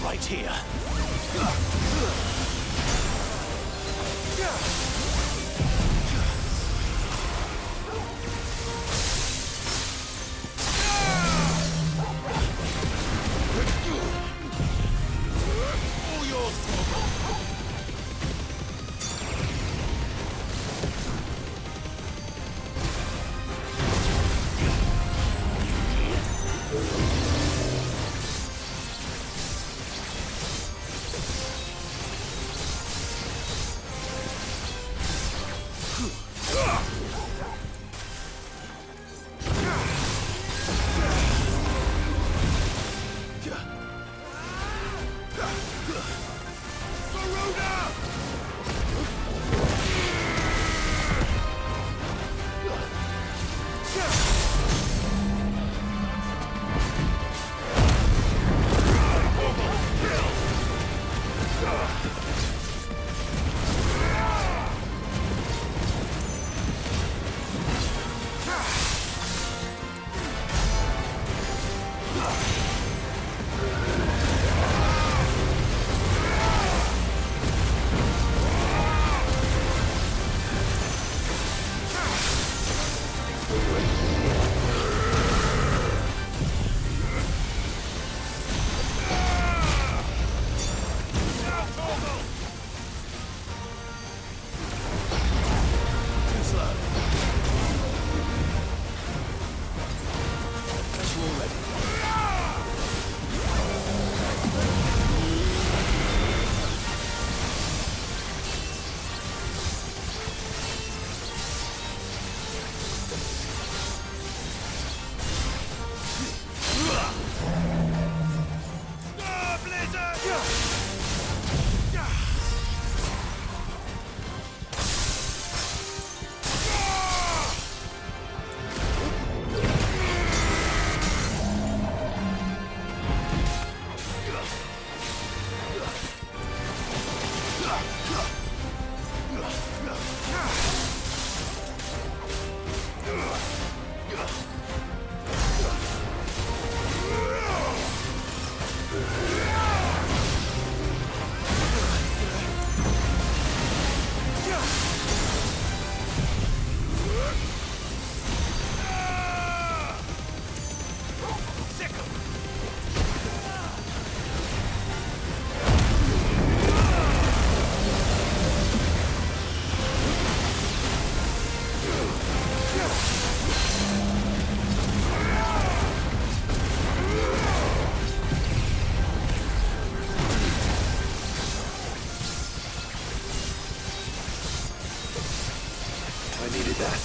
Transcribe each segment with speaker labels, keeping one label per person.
Speaker 1: right here. All yours,
Speaker 2: I needed that.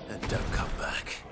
Speaker 1: And don't come back.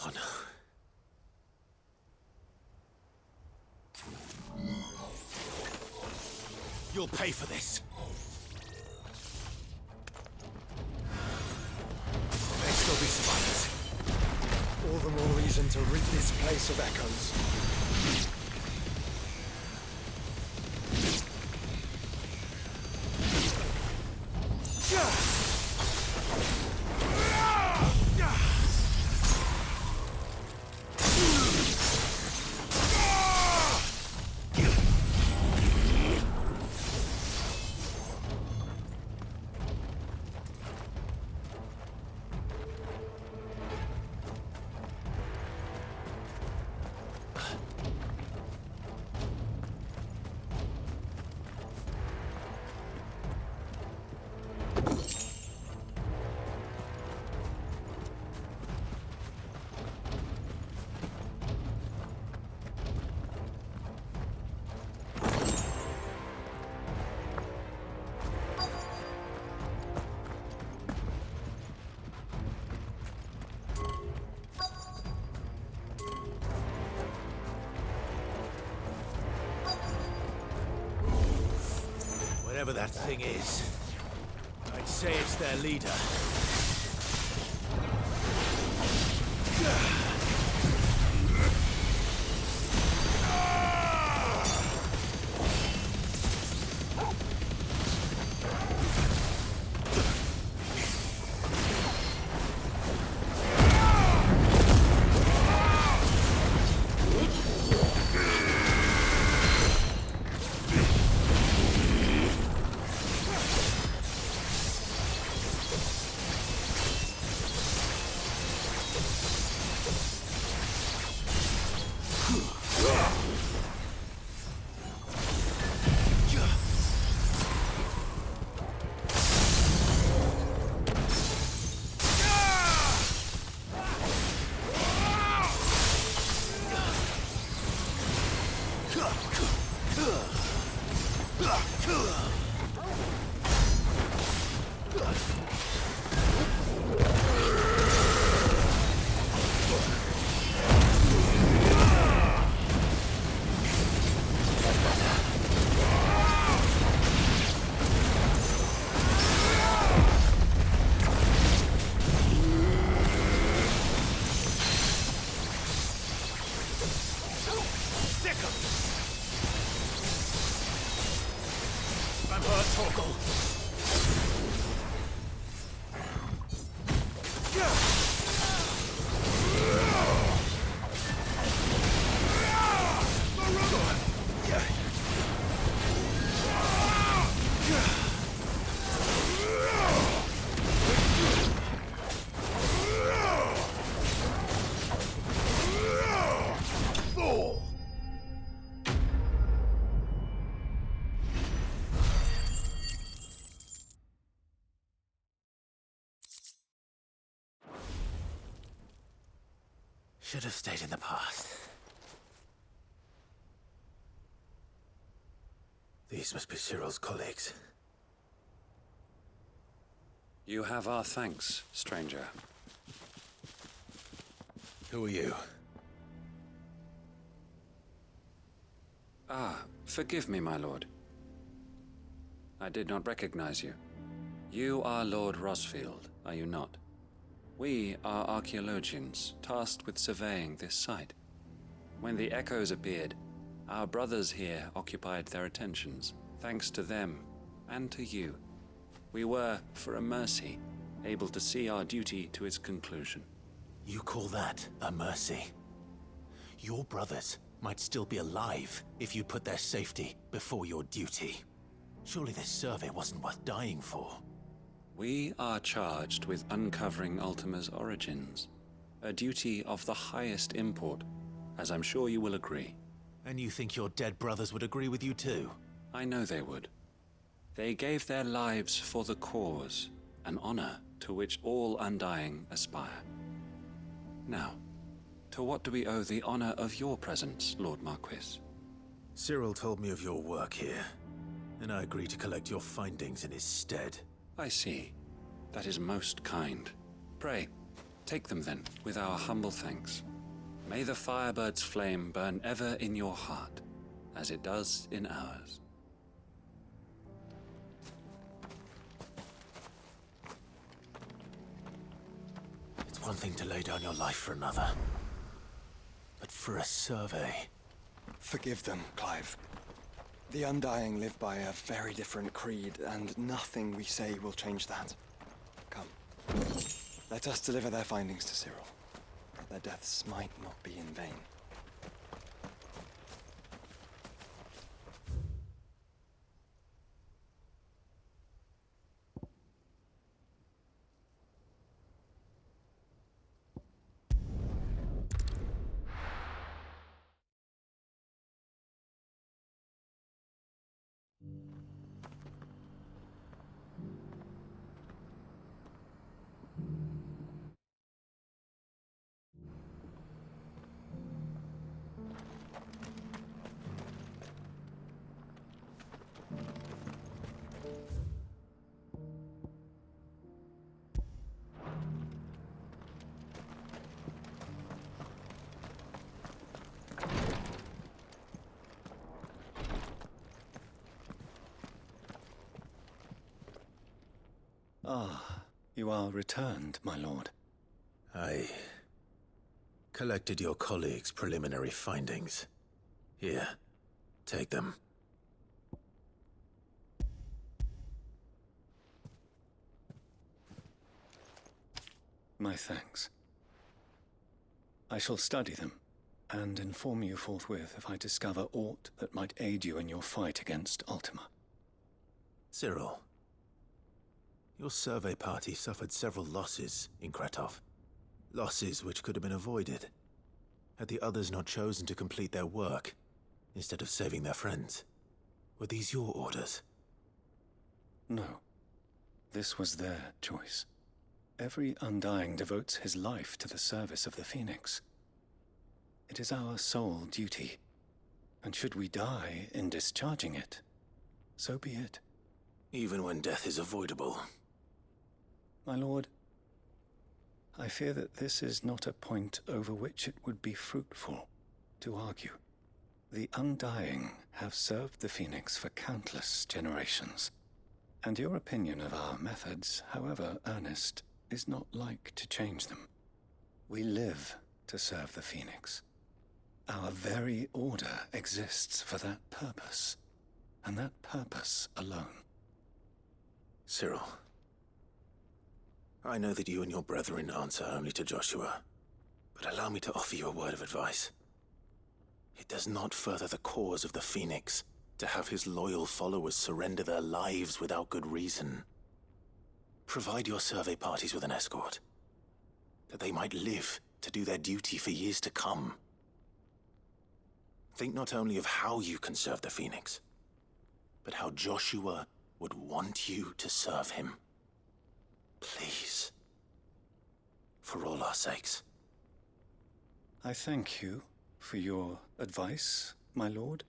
Speaker 1: Oh no. You'll pay for this. May still be survivors.
Speaker 2: All the more reason to rid this place of echoes.
Speaker 1: Whatever that thing is, I'd say it's their leader. Should have stayed in the past. These must be Cyril's colleagues.
Speaker 3: You have our thanks, stranger.
Speaker 1: Who are you?
Speaker 3: Ah, forgive me, my lord. I did not recognize you. You are Lord Rosfield, are you not? We are archaeologians, tasked with surveying this site. When the echoes appeared, our brothers here occupied their attentions. Thanks to them, and to you, we were, for a mercy, able to see our duty to its conclusion.
Speaker 1: You call that a mercy? Your brothers might still be alive if you put their safety before your duty. Surely this survey wasn't worth dying for.
Speaker 3: We are charged with uncovering Ultima's origins, a duty of the highest import, as I'm sure you will agree.
Speaker 1: And you think your dead brothers would agree with you too?
Speaker 3: I know they would. They gave their lives for the cause, an honor to which all Undying aspire. Now, to what do we owe the honor of your presence, Lord Marquis?
Speaker 1: Cyril told me of your work here, and I agreed to collect your findings in his stead.
Speaker 3: I see. That is most kind. Pray, take them then, with our humble thanks. May the Firebird's flame burn ever in your heart, as it does in ours.
Speaker 1: It's one thing to lay down your life for another, but for a survey...
Speaker 2: Forgive them, Clive. The Undying live by a very different creed, and nothing we say will change that. Come. Let us deliver their findings to Cyril, that their deaths might not be in vain.
Speaker 4: Ah, you are returned, my lord.
Speaker 1: I collected your colleagues' preliminary findings. Here, take them.
Speaker 4: My thanks. I shall study them, and inform you forthwith if I discover aught that might aid you in your fight against Ultima.
Speaker 1: Cyril, your survey party suffered several losses in Kretov. Losses which could have been avoided, had the others not chosen to complete their work, instead of saving their friends. Were these your orders?
Speaker 4: No. This was their choice. Every Undying devotes his life to the service of the Phoenix. It is our sole duty, And should we die in discharging it, so be it.
Speaker 1: Even when death is avoidable.
Speaker 4: My lord, I fear that this is not a point over which it would be fruitful to argue. The Undying have served the Phoenix for countless generations, and your opinion of our methods, however earnest, is not like to change them. We live to serve the Phoenix. Our very order exists for that purpose, and that purpose alone.
Speaker 1: Cyril, I know that you and your brethren answer only to Joshua, but allow me to offer you a word of advice. It does not further the cause of the Phoenix to have his loyal followers surrender their lives without good reason. Provide your survey parties with an escort, that they might live to do their duty for years to come. Think not only of how you can serve the Phoenix, but how Joshua would want you to serve him. Please. For all our sakes.
Speaker 4: I thank you for your advice, my lord.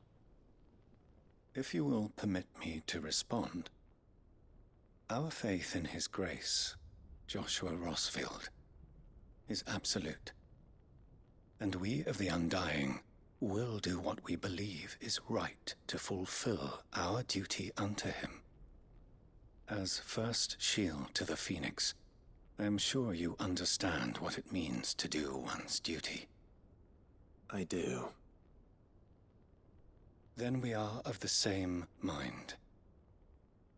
Speaker 4: If you will permit me to respond, our faith in his grace, Joshua Rosfield, is absolute. And we of the Undying will do what we believe is right to fulfill our duty unto him. As first shield to the Phoenix, I am sure you understand what it means to do one's duty.
Speaker 1: I do.
Speaker 4: Then we are of the same mind.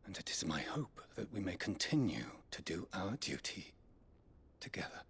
Speaker 4: And it is my hope that we may continue to do our duty together.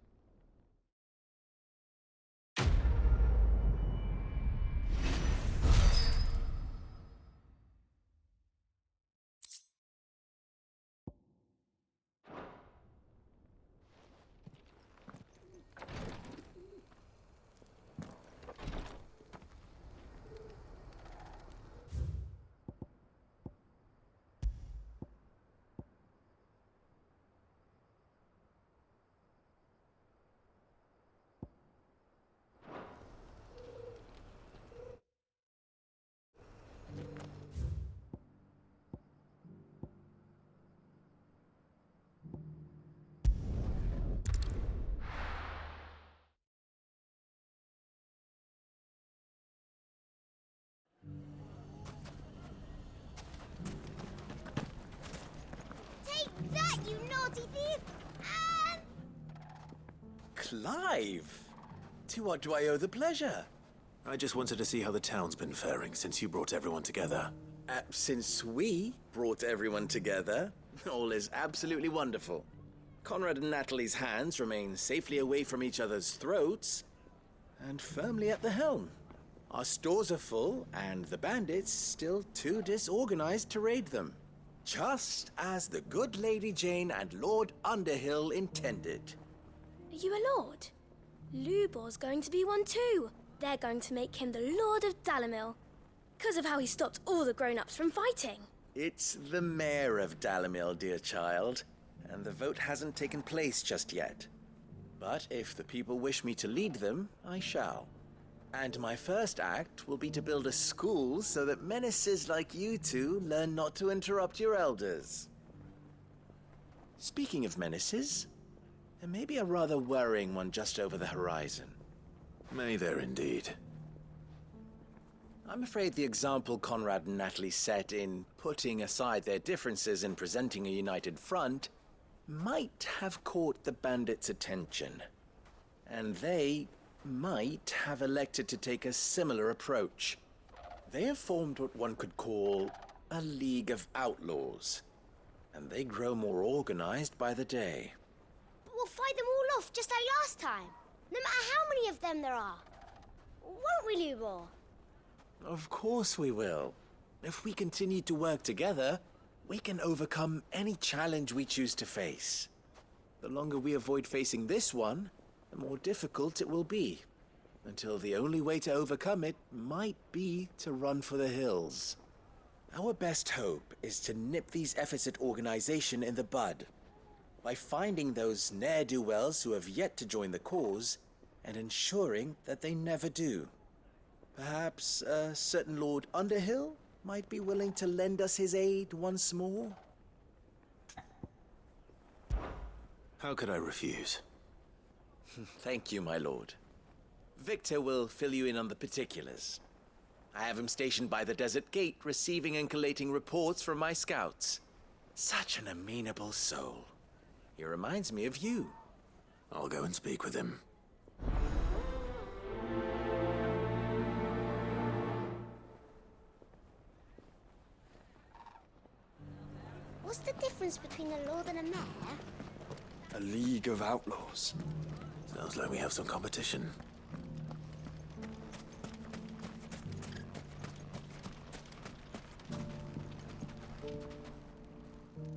Speaker 5: Take that, you naughty thief! And...
Speaker 6: Clive! To what do I owe the pleasure?
Speaker 1: I just wanted to see how the town's been faring since you brought everyone together.
Speaker 6: Since we brought everyone together, all is absolutely wonderful. Conrad and Natalie's hands remain safely away from each other's throats, and firmly at the helm. Our stores are full, and the bandits still too disorganized to raid them. Just as the good Lady Jane and Lord Underhill intended.
Speaker 5: Are you a lord? Lubor's going to be one too. They're going to make him the Lord of Dalamil, because of how he stopped all the grown-ups from fighting.
Speaker 6: It's the mayor of Dalamil, dear child, and the vote hasn't taken place just yet. But if the people wish me to lead them, I shall. And my first act will be to build a school so that menaces like you two learn not to interrupt your elders. Speaking of menaces, there may be a rather worrying one just over the horizon.
Speaker 1: May there indeed.
Speaker 6: I'm afraid the example Conrad and Natalie set in putting aside their differences and presenting a united front might have caught the bandits' attention. And they might have elected to take a similar approach. They have formed what one could call a League of Outlaws, and they grow more organized by the day.
Speaker 5: But we'll fight them all off just like last time, no matter how many of them there are. Won't we, Lubor?
Speaker 6: Of course we will. If we continue to work together, we can overcome any challenge we choose to face. The longer we avoid facing this one, the more difficult it will be, until the only way to overcome it might be to run for the hills. Our best hope is to nip these efforts at organization in the bud, by finding those ne'er-do-wells who have yet to join the cause, and ensuring that they never do. Perhaps a certain Lord Underhill might be willing to lend us his aid once more?
Speaker 1: How could I refuse?
Speaker 6: Thank you, my lord. Victor will fill you in on the particulars. I have him stationed by the desert gate, receiving and collating reports from my scouts. Such an amenable soul. He reminds me of you.
Speaker 1: I'll go and speak with him.
Speaker 7: What's the difference between a lord and a mayor?
Speaker 2: A league of outlaws.
Speaker 1: Sounds like we have some competition.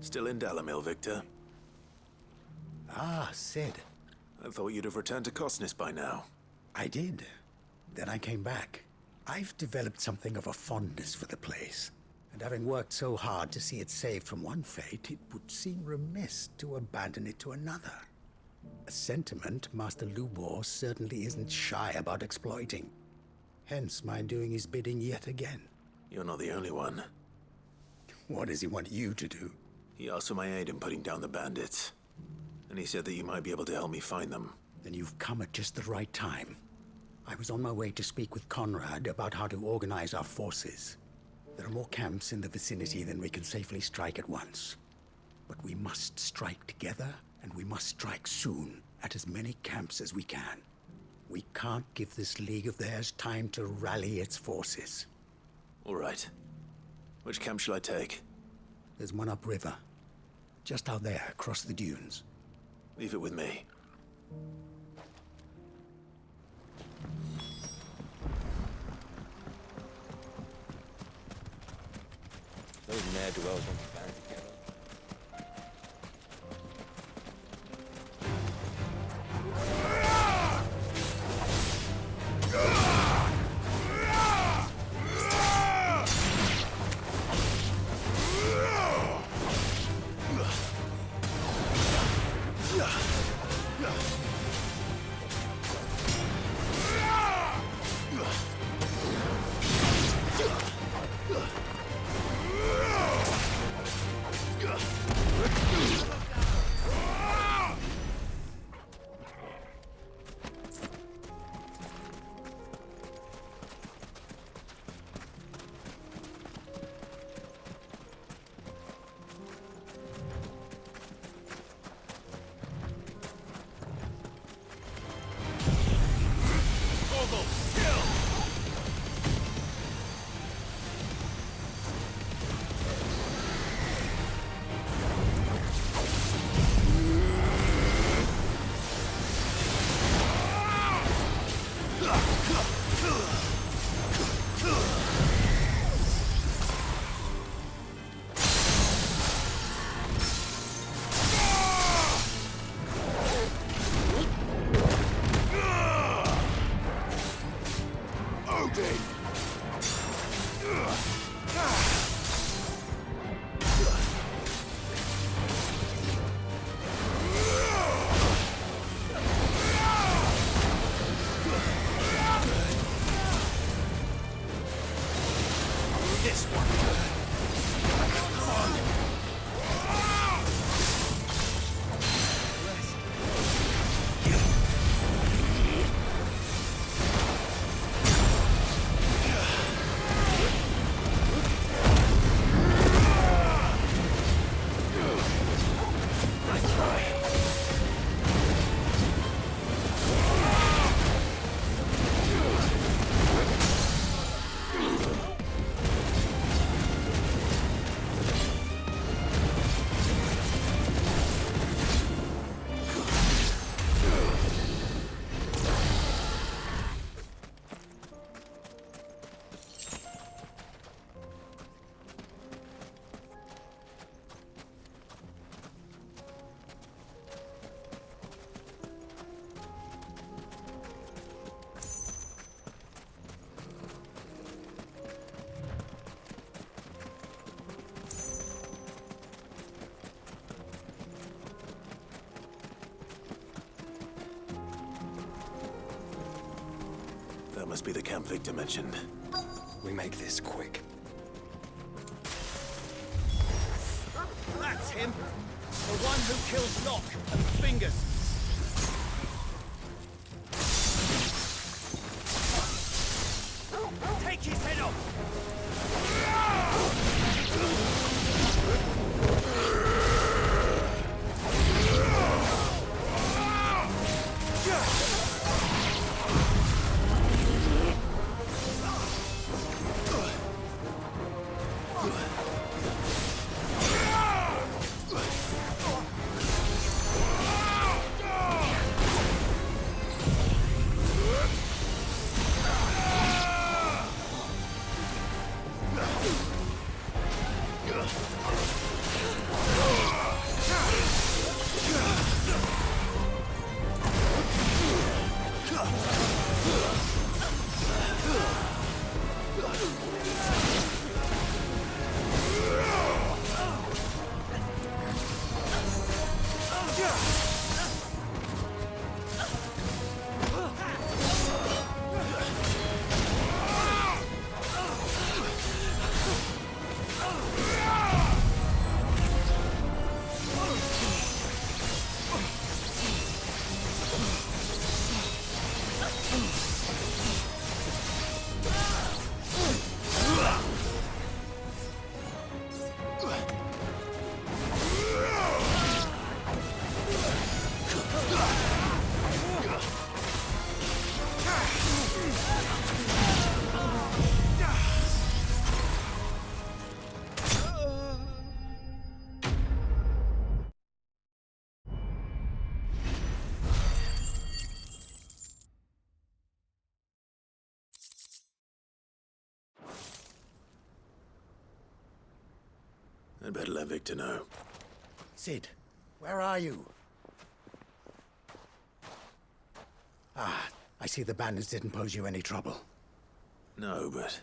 Speaker 1: Still in Dalamil, Victor?
Speaker 8: Ah, Sid.
Speaker 1: I thought you'd have returned to Cosnis by now.
Speaker 8: I did. Then I came back. I've developed something of a fondness for the place. And having worked so hard to see it saved from one fate, it would seem remiss to abandon it to another. A sentiment Master Lubor certainly isn't shy about exploiting. Hence my doing his bidding yet again.
Speaker 1: You're not the only one.
Speaker 8: What does he want you to do?
Speaker 1: He asked for my aid in putting down the bandits. And he said that you might be able to help me find them.
Speaker 8: Then you've come at just the right time. I was on my way to speak with Conrad about how to organize our forces. There are more camps in the vicinity than we can safely strike at once. But we must strike together, and we must strike soon at as many camps as we can. We can't give this league of theirs time to rally its forces.
Speaker 1: All right. Which camp shall I take?
Speaker 8: There's one upriver. Just out there, across the dunes.
Speaker 1: Leave it with me.
Speaker 2: Those ne'er-do-wells want to band together.
Speaker 1: must be the camp Victor mentioned.
Speaker 2: We make this quick.
Speaker 9: That's him! The one who kills Locke and Fingers! Take his head off!
Speaker 1: I'd better let Victor know.
Speaker 8: Sid, where are you? Ah, I see the bandits didn't pose you any trouble.
Speaker 1: No, but...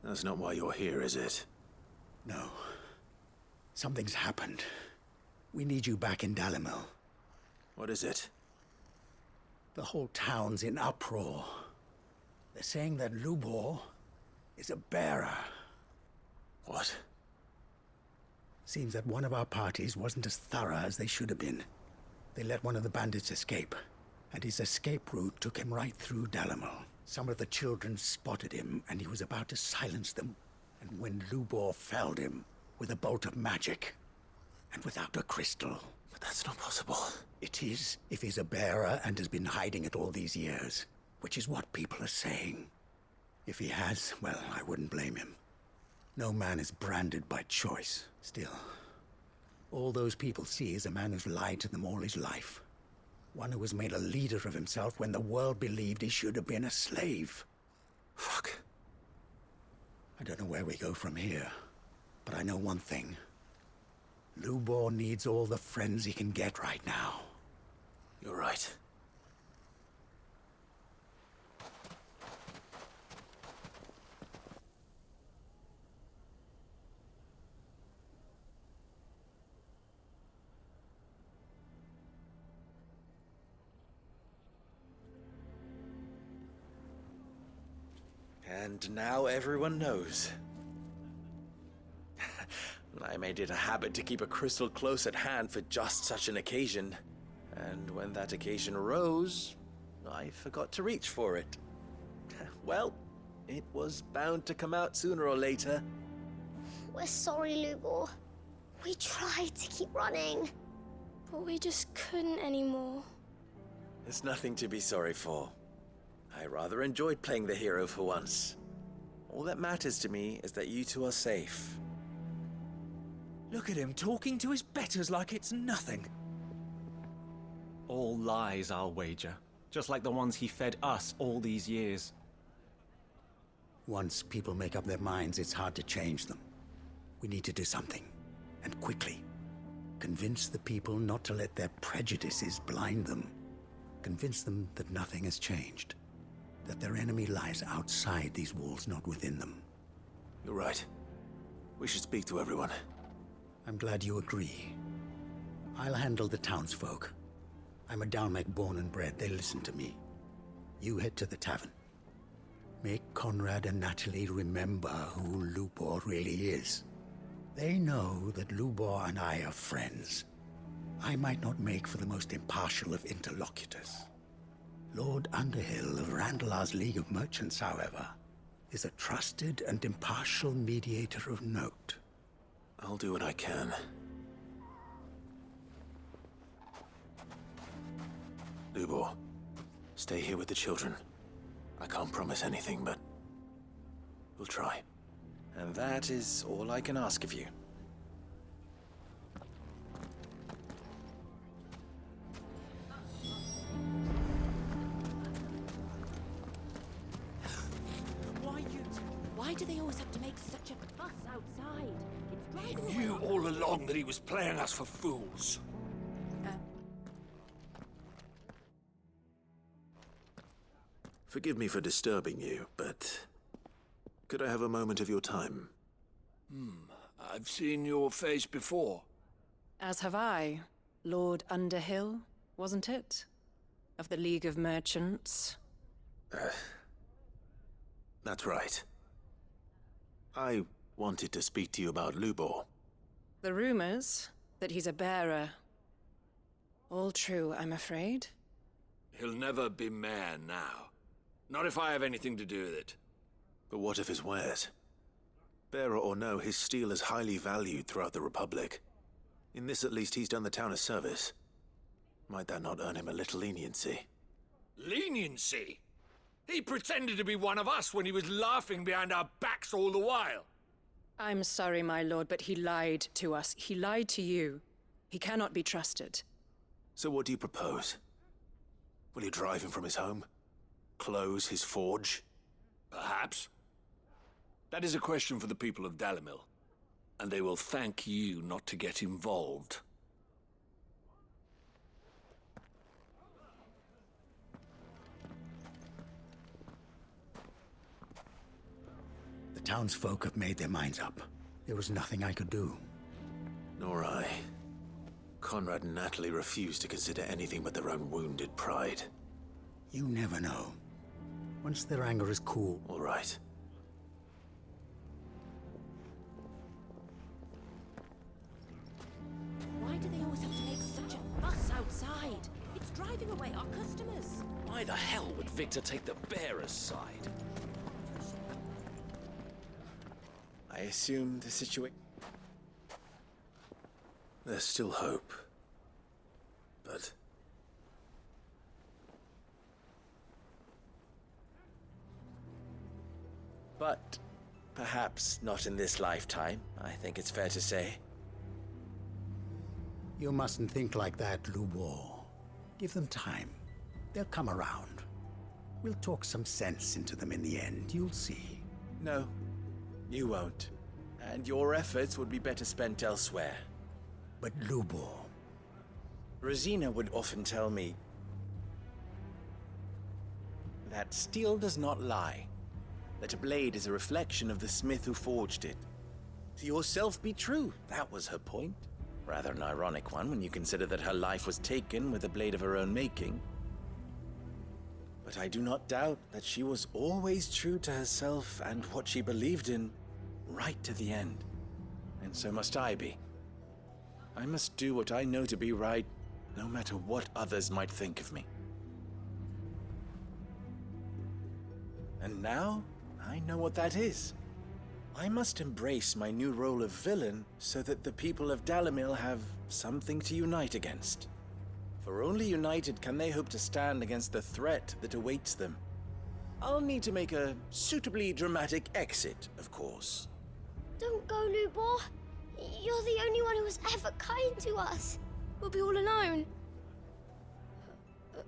Speaker 1: that's not why you're here, is it?
Speaker 8: No. Something's happened. We need you back in Dalimil.
Speaker 1: What is it?
Speaker 8: The whole town's in uproar. They're saying that Lubor is a bearer.
Speaker 1: What?
Speaker 8: Seems that one of our parties wasn't as thorough as they should have been. They let one of the bandits escape, and his escape route took him right through Dalimil. Some of the children spotted him, and he was about to silence them. And when Lubor felled him with a bolt of magic, and without a crystal.
Speaker 1: But that's not possible.
Speaker 8: It is, if he's a bearer and has been hiding it all these years, which is what people are saying. If he has, well, I wouldn't blame him. No man is branded by choice. Still, all those people see is a man who's lied to them all his life. One who was made a leader of himself when the world believed he should have been a slave.
Speaker 1: Fuck.
Speaker 8: I don't know where we go from here, but I know one thing. Lubor needs all the friends he can get right now.
Speaker 1: You're right.
Speaker 6: And now everyone knows. I made it a habit to keep a crystal close at hand for just such an occasion. And when that occasion arose, I forgot to reach for it. Well, it was bound to come out sooner or later.
Speaker 7: We're sorry, Lubor. We tried to keep running.
Speaker 5: But we just couldn't anymore.
Speaker 6: There's nothing to be sorry for. I rather enjoyed playing the hero for once. All that matters to me is that you two are safe.
Speaker 9: Look at him talking to his betters like it's nothing.
Speaker 10: All lies, I'll wager. Just like the ones he fed us all these years.
Speaker 8: Once people make up their minds, it's hard to change them. We need to do something, and quickly. Convince the people not to let their prejudices blind them. Convince them that nothing has changed. That their enemy lies outside these walls, not within them.
Speaker 1: You're right. We should speak to everyone.
Speaker 8: I'm glad you agree. I'll handle the townsfolk. I'm a Dalmec born and bred. They listen to me. You head to the tavern. Make Conrad and Natalie remember who Lubor really is. They know that Lubor and I are friends. I might not make for the most impartial of interlocutors. Lord Underhill of Randalar's League of Merchants, however, is a trusted and impartial mediator of note.
Speaker 1: I'll do what I can. Lubor, stay here with the children. I can't promise anything, but we'll try.
Speaker 6: And that is all I can ask of you.
Speaker 11: Why do they always have to make such a fuss outside? It's driving
Speaker 12: He knew all along that he was playing us for fools.
Speaker 1: Forgive me for disturbing you, but could I have a moment of your time?
Speaker 12: I've seen your face before.
Speaker 13: As have I. Lord Underhill, wasn't it? Of the League of Merchants.
Speaker 1: That's right. I wanted to speak to you about Lubor.
Speaker 13: The rumors that he's a bearer. All true, I'm afraid.
Speaker 12: He'll never be mayor now. Not if I have anything to do with it.
Speaker 1: But what of his wares? Bearer or no, his steel is highly valued throughout the Republic. In this at least he's done the town a service. Might that not earn him a little leniency?
Speaker 12: Leniency? He pretended to be one of us when he was laughing behind our backs all the while.
Speaker 13: I'm sorry, my lord, but he lied to us. He lied to you. He cannot be trusted.
Speaker 1: So what do you propose? Will you drive him from his home? Close his forge?
Speaker 12: Perhaps. That is a question for the people of Dalimil, and they will thank you not to get involved.
Speaker 8: The townsfolk have made their minds up. There was nothing I could do.
Speaker 1: Nor I. Conrad and Natalie refused to consider anything but their own wounded pride.
Speaker 8: You never know. Once their anger is cooled...
Speaker 1: All right.
Speaker 11: Why do they always have to make such a fuss outside? It's driving away our customers.
Speaker 14: Why the hell would Victor take the bearer's side?
Speaker 6: I assume the situation...
Speaker 1: There's still hope. But...
Speaker 6: But perhaps not in this lifetime, I think it's fair to say.
Speaker 8: You mustn't think like that, Lubor. Give them time. They'll come around. We'll talk some sense into them in the end, you'll see.
Speaker 6: No, you won't. And your efforts would be better spent elsewhere.
Speaker 8: But Lubor...
Speaker 6: Rosina would often tell me that steel does not lie. That a blade is a reflection of the smith who forged it. To yourself be true, that was her point. Rather an ironic one when you consider that her life was taken with a blade of her own making. But I do not doubt that she was always true to herself and what she believed in, right to the end. And so must I be. I must do what I know to be right, no matter what others might think of me. And now, I know what that is. I must embrace my new role of villain so that the people of Dalimil have something to unite against. For only united can they hope to stand against the threat that awaits them. I'll need to make a suitably dramatic exit, of course.
Speaker 7: Don't go, Lubor. You're the only one who was ever kind to us.
Speaker 5: We'll be all alone.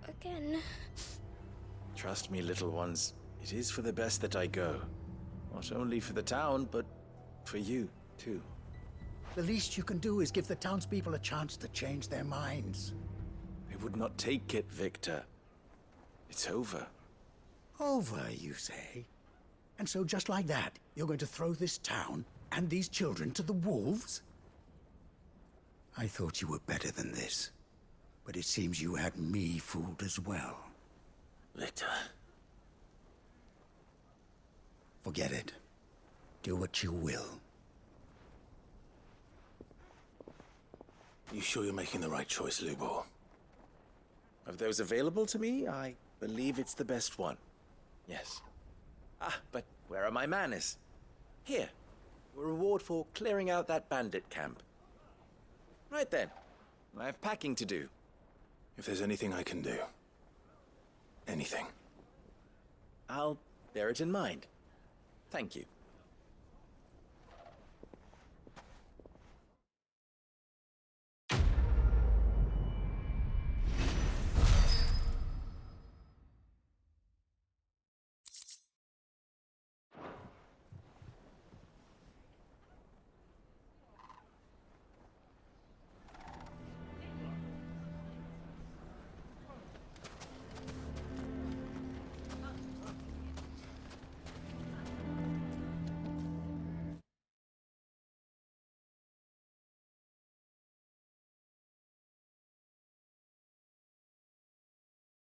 Speaker 5: Again.
Speaker 6: Trust me, little ones. It is for the best that I go. Not only for the town, but for you, too.
Speaker 8: The least you can do is give the townspeople a chance to change their minds.
Speaker 6: They would not take it, Victor. It's over.
Speaker 8: Over, you say? And so just like that, you're going to throw this town and these children to the wolves? I thought you were better than this. But it seems you had me fooled as well.
Speaker 1: Victor.
Speaker 8: Forget it. Do what you will.
Speaker 1: You sure you're making the right choice, Lubor?
Speaker 6: Of those available to me, I believe it's the best one. Yes. Ah, but where are my manners? Here. A reward for clearing out that bandit camp. Right then. I have packing to do.
Speaker 1: If there's anything I can do. Anything.
Speaker 6: I'll bear it in mind. Thank you.